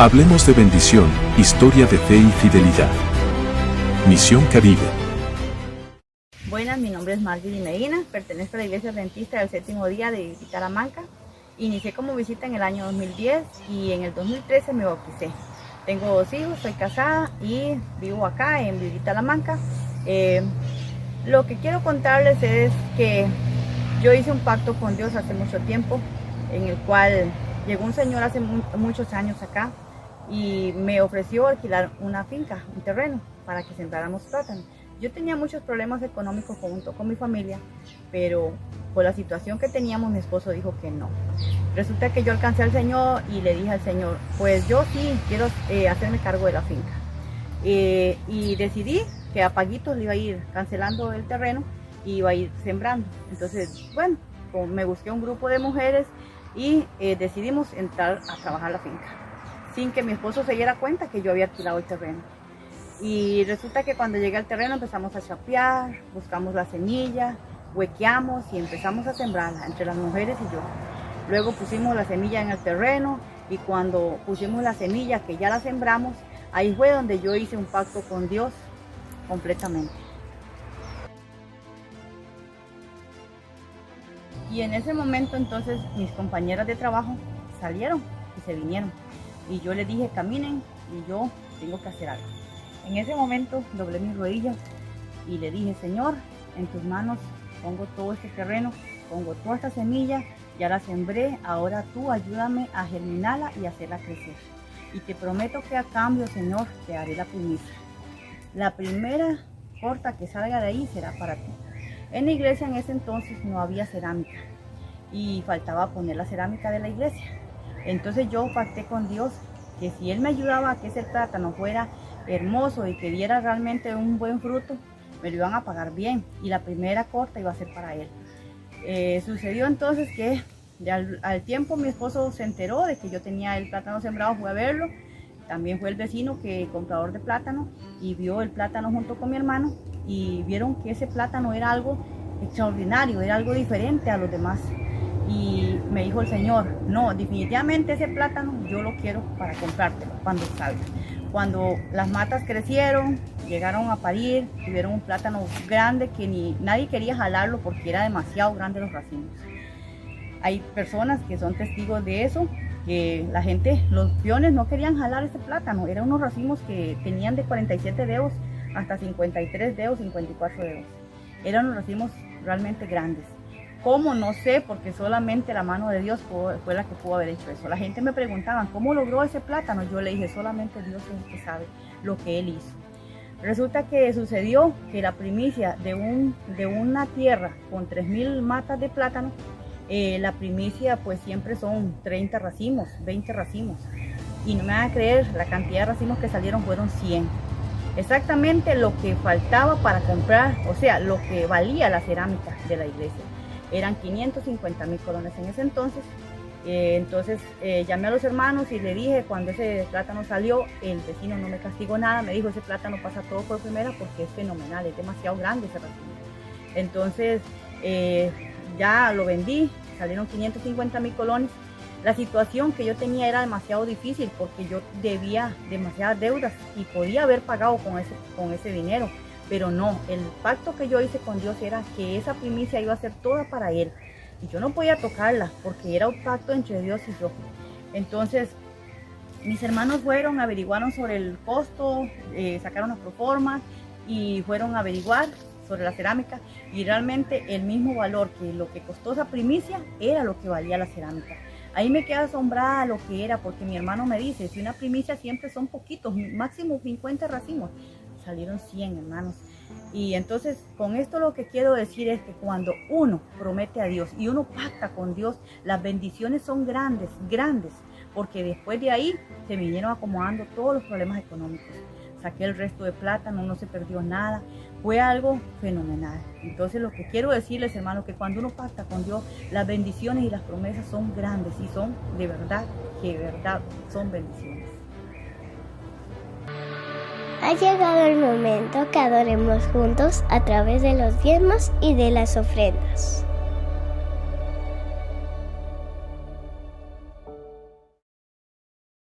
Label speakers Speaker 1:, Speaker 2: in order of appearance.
Speaker 1: Hablemos de bendición, historia de fe y fidelidad. Misión Caribe.
Speaker 2: Buenas, mi nombre es Marjorie Medina, pertenezco a la Iglesia Adventista del Séptimo Día de Vitalamanca. Inicié como visita en el año 2010 y en el 2013 me bauticé. Tengo 2 hijos, soy casada y vivo acá en Vitalamanca. Lo que quiero contarles es que yo hice un pacto con Dios hace mucho tiempo, en el cual llegó un señor hace muchos años acá y me ofreció alquilar una finca, un terreno, para que sembráramos plátano. Yo tenía muchos problemas económicos junto con mi familia, pero por la situación que teníamos, mi esposo dijo que no. Resulta que yo alcancé al Señor y le dije al Señor, pues yo sí quiero hacerme cargo de la finca. Y decidí que a paguitos le iba a ir cancelando el terreno y iba a ir sembrando. Entonces, bueno, me busqué un grupo de mujeres y decidimos entrar a trabajar la finca, sin que mi esposo se diera cuenta que yo había alquilado el terreno. Y resulta que cuando llegué al terreno empezamos a chapear, buscamos la semilla, huequeamos y empezamos a sembrarla entre las mujeres y yo. Luego pusimos la semilla en el terreno y cuando pusimos la semilla, que ya la sembramos, ahí fue donde yo hice un pacto con Dios completamente. Y en ese momento entonces mis compañeras de trabajo salieron y se vinieron. Y yo les dije, caminen y yo tengo que hacer algo. En ese momento doblé mis rodillas y le dije, Señor, en tus manos pongo todo este terreno, pongo toda esta semilla, ya la sembré, ahora tú ayúdame a germinarla y hacerla crecer. Y te prometo que a cambio, Señor, te haré la primicia. La primera corta que salga de ahí será para ti. En la iglesia en ese entonces no había cerámica y faltaba poner la cerámica de la iglesia. Entonces yo pacté con Dios que si Él me ayudaba a que ese plátano fuera hermoso y que diera realmente un buen fruto, me lo iban a pagar bien y la primera corta iba a ser para Él. Sucedió entonces que al tiempo mi esposo se enteró de que yo tenía el plátano sembrado, fue a verlo. También fue el vecino que comprador de plátano y vio el plátano junto con mi hermano y vieron que ese plátano era algo extraordinario, era algo diferente a los demás. Y me dijo el Señor, no, definitivamente ese plátano yo lo quiero para comprártelo cuando salga. Cuando las matas crecieron, llegaron a parir, tuvieron un plátano grande que nadie quería jalarlo porque era demasiado grande los racimos. Hay personas que son testigos de eso, que la gente, los peones no querían jalar ese plátano, eran unos racimos que tenían de 47 dedos hasta 53 dedos, 54 dedos. Eran unos racimos realmente grandes. ¿Cómo? No sé, porque solamente la mano de Dios fue la que pudo haber hecho eso. La gente me preguntaba, ¿cómo logró ese plátano? Yo le dije, solamente Dios es el que sabe lo que Él hizo. Resulta que sucedió que la primicia de una tierra con 3,000 matas de plátano, la primicia pues siempre son 30 racimos, 20 racimos. Y no me van a creer, la cantidad de racimos que salieron fueron 100. Exactamente lo que faltaba para comprar, o sea, lo que valía la cerámica de la iglesia. Eran 550,000 colones en ese entonces. Entonces llamé a los hermanos y le dije, cuando ese plátano salió, el vecino no me castigó nada, me dijo, ese plátano pasa todo por primera porque es fenomenal, es demasiado grande ese racimo. Entonces ya lo vendí, salieron 550,000 colones. La situación que yo tenía era demasiado difícil porque yo debía demasiadas deudas y podía haber pagado con ese dinero. Pero no, el pacto que yo hice con Dios era que esa primicia iba a ser toda para Él. Y yo no podía tocarla porque era un pacto entre Dios y yo. Entonces, mis hermanos fueron, averiguaron sobre el costo, sacaron las proformas y fueron a averiguar sobre la cerámica. Y realmente el mismo valor que lo que costó esa primicia era lo que valía la cerámica. Ahí me quedé asombrada lo que era porque mi hermano me dice, si una primicia siempre son poquitos, máximo 50 racimos. Salieron 100, hermanos. Y entonces con esto lo que quiero decir es que cuando uno promete a Dios y uno pacta con Dios, las bendiciones son grandes, grandes, porque después de ahí se vinieron acomodando todos los problemas económicos. Saqué el resto de plátano, no se perdió nada, fue algo fenomenal. Entonces lo que quiero decirles, hermanos, que cuando uno pacta con Dios, las bendiciones y las promesas son grandes y son de verdad, que de verdad son bendiciones.
Speaker 3: Ha llegado el momento que adoremos juntos a través de los diezmos y de las ofrendas.